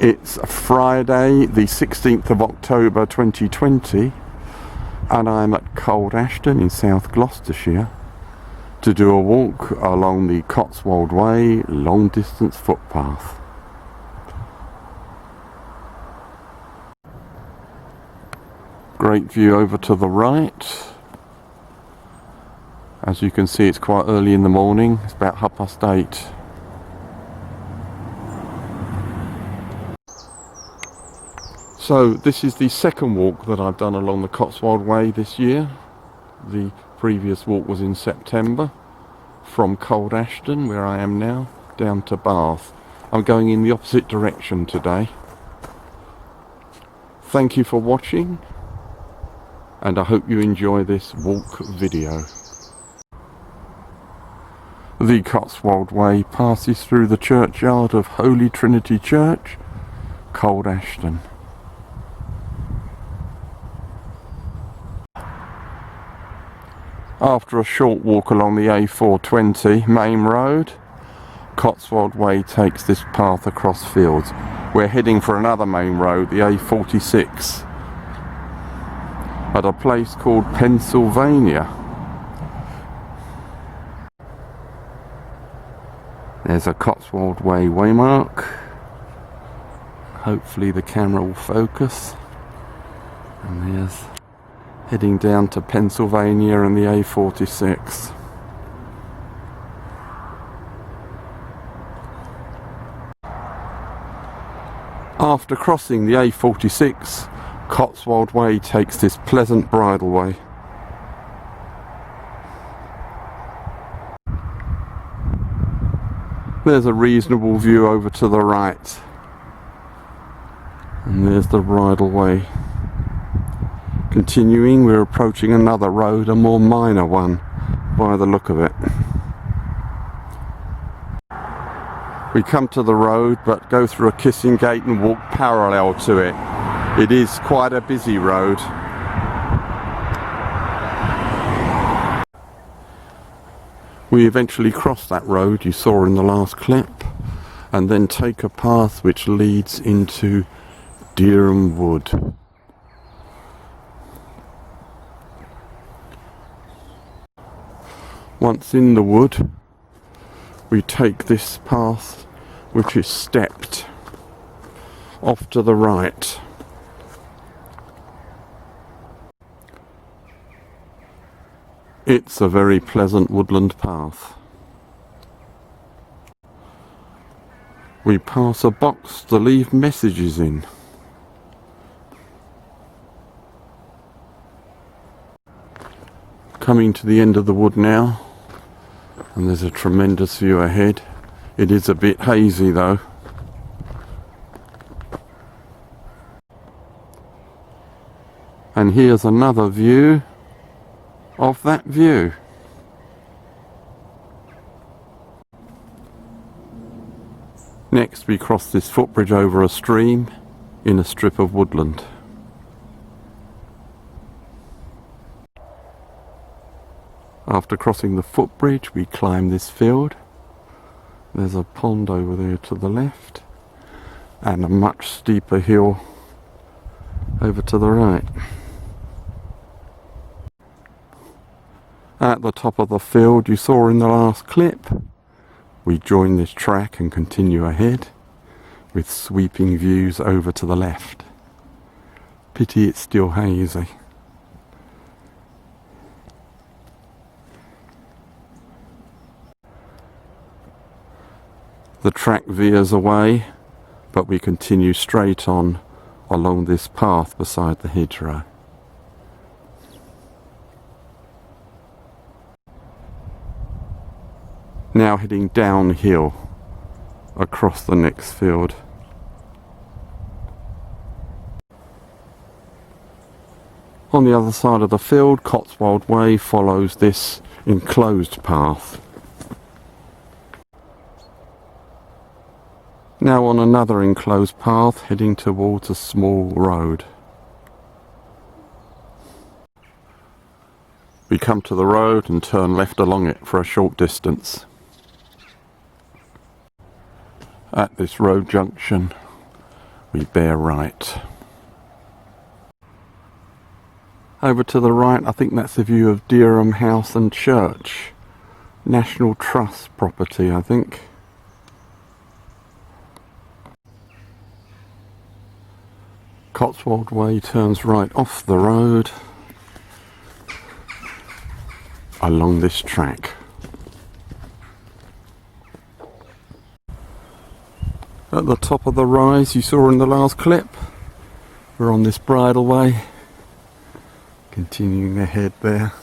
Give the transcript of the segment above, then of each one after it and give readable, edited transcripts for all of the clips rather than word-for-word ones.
It's Friday the 16th of October 2020 and I'm at Cold Ashton in South Gloucestershire to do a walk along the Cotswold Way long distance footpath. Great view over to the right. As you can see, it's quite early in the morning, it's about 8:30. So this is the second walk that I've done along the Cotswold Way this year. The previous walk was in September from Cold Ashton, where I am now, down to Bath. I'm going in the opposite direction today. Thank you for watching and I hope you enjoy this walk video. The Cotswold Way passes through the churchyard of Holy Trinity Church, Cold Ashton. After a short walk along the A420 main road, Cotswold Way takes this path across fields. We're heading for another main road, the A46, at a place called Pennsylvania. There's a Cotswold Way waymark. Hopefully the camera will focus. And there's heading down to Pennsylvania and the A46. After crossing the A46, Cotswold Way takes this pleasant bridleway. There's a reasonable view over to the right. And there's the bridleway. Continuing, we're approaching another road, a more minor one by the look of it. We come to the road but go through a kissing gate and walk parallel to it. It is quite a busy road. We eventually cross that road you saw in the last clip and then take a path which leads into Dereham Wood. Once in the wood, we take this path which is stepped off to the right. It's a very pleasant woodland path. We pass a box to leave messages in. Coming to the end of the wood now, and there's a tremendous view ahead. It is a bit hazy though. And here's another view of that view. Next we cross this footbridge over a stream in a strip of woodland. After crossing the footbridge we climb this field. There's a pond over there to the left and a much steeper hill over to the right. At the top of the field you saw in the last clip, we join this track and continue ahead with sweeping views over to the left. Pity it's still hazy. The track veers away, but we continue straight on along this path beside the hedgerow. Now heading downhill across the next field. On the other side of the field, Cotswold Way follows this enclosed path. Now on another enclosed path heading towards a small road. We come to the road and turn left along it for a short distance. At this road junction we bear right. Over to the right, I think that's a view of Dereham House and Church. National Trust property, I think. Cotswold Way turns right off the road along this track. At the top of the rise you saw in the last clip, we're on this bridle way, continuing ahead there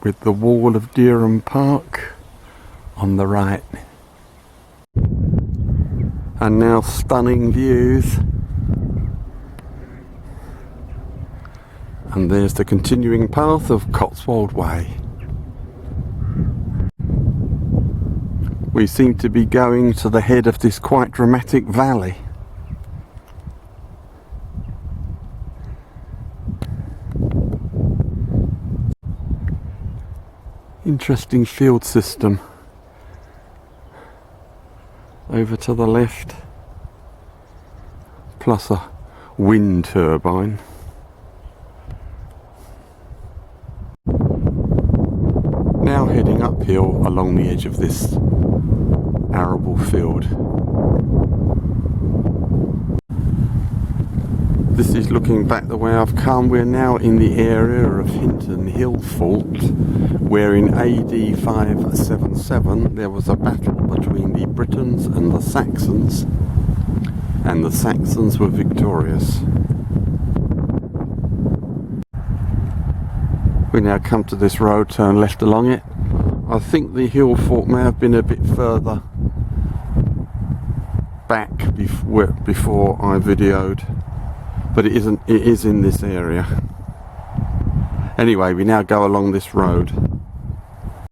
with the wall of Dereham Park on the right. And now stunning views. And there's the continuing path of Cotswold Way. We seem to be going to the head of this quite dramatic valley. Interesting field system. Over to the left, plus a wind turbine. Now heading uphill along the edge of this arable field. This is looking back the way I've come. We're now in the area of Hinton Hill Fault, where in AD 577 there was a battle between the Britons and the Saxons were victorious. We now come to this road, turn left along it. I think the hill fort may have been a bit further back before I videoed, but it isn't. It is in this area. Anyway, we now go along this road.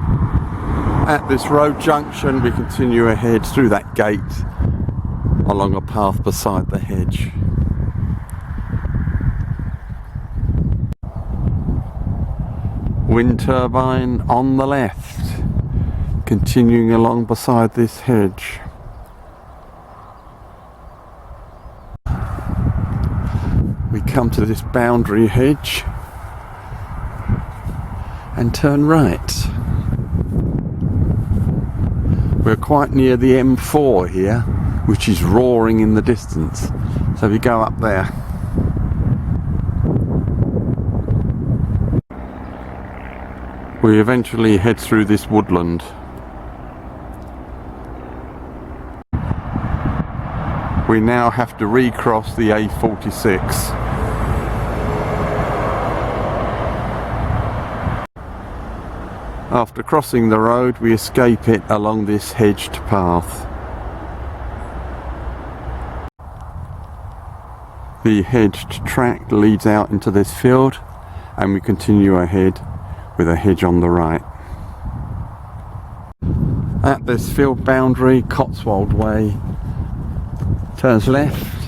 At this road junction we continue ahead through that gate along a path beside the hedge. Wind turbine on the left, continuing along beside this hedge. We come to this boundary hedge and turn right. We're quite near the M4 here, which is roaring in the distance, so we go up there. We eventually head through this woodland. We now have to recross the A46. After crossing the road, we escape it along this hedged path. The hedged track leads out into this field, and we continue ahead with a hedge on the right. At this field boundary, Cotswold Way turns left,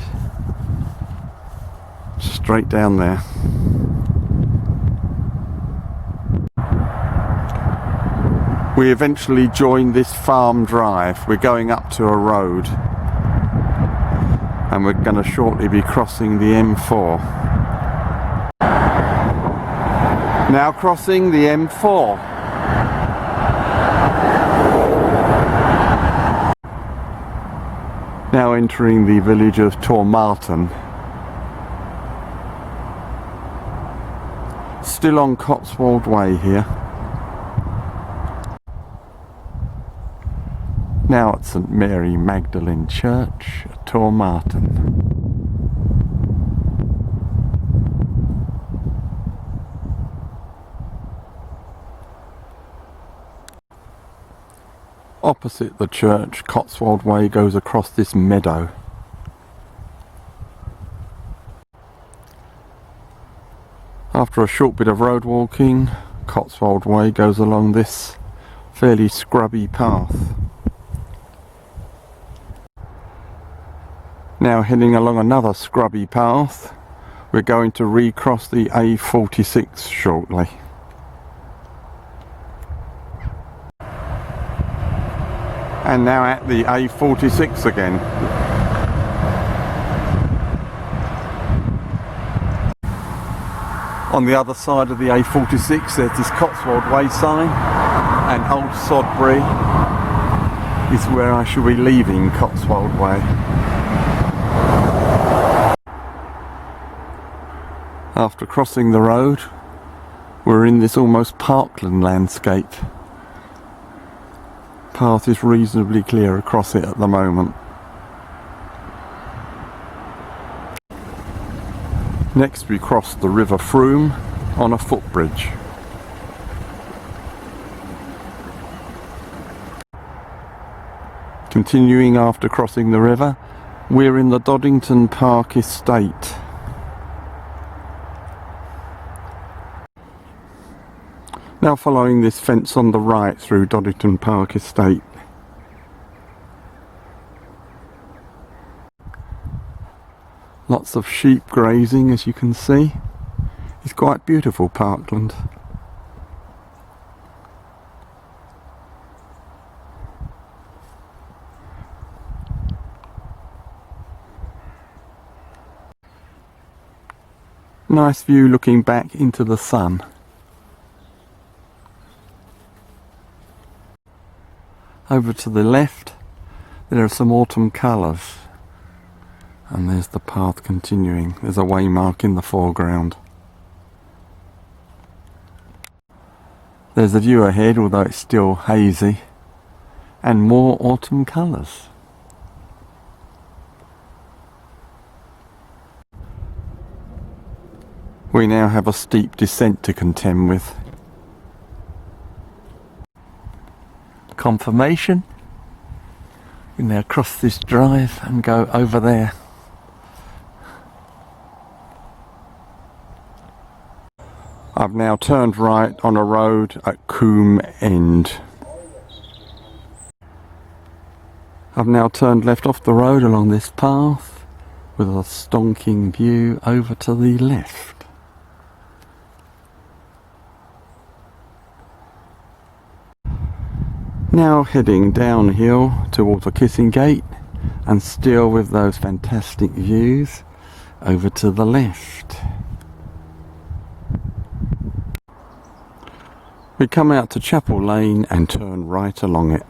straight down there. We eventually join this farm drive. We're going up to a road, and we're going to shortly be crossing the M4. Now crossing the M4. Now entering the village of Tormarton. Still on Cotswold Way here. Now at St Mary Magdalene Church at Tormarton. Opposite the church, Cotswold Way goes across this meadow. After a short bit of road walking, Cotswold Way goes along this fairly scrubby path. Now heading along another scrubby path, we're going to recross the A46 shortly. And now at the A46 again. On the other side of the A46 there's this Cotswold Way sign, and Old Sodbury is where I shall be leaving Cotswold Way. After crossing the road, we're in this almost parkland landscape. Path is reasonably clear across it at the moment. Next we cross the River Froome on a footbridge. Continuing after crossing the river, we're in the Doddington Park estate. Now following this fence on the right through Doddington Park estate. Lots of sheep grazing, as you can see. It's quite beautiful parkland. Nice view looking back into the sun. Over to the left there are some autumn colours, and there's the path continuing. There's a waymark in the foreground. There's a view ahead, although it's still hazy, and more autumn colours. We now have a steep descent to contend with. Confirmation. We now cross this drive and go over there. I've now turned right on a road at Coombe End. I've now turned left off the road along this path with a stonking view over to the left. Now heading downhill towards a kissing gate, and still with those fantastic views over to the left. We come out to Chapel Lane and turn right along it.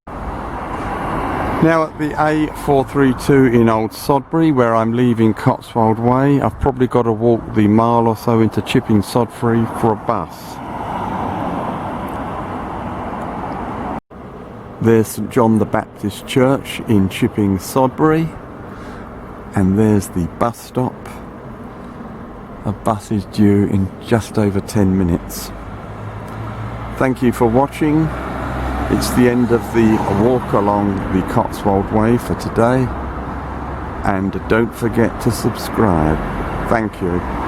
Now at the A432 in Old Sodbury, where I'm leaving Cotswold Way. I've probably got to walk the mile or so into Chipping Sodbury for a bus. There's St John the Baptist Church in Chipping Sodbury, and there's the bus stop. A bus is due in just over 10 minutes. Thank you for watching. It's the end of the walk along the Cotswold Way for today, and don't forget to subscribe. Thank you.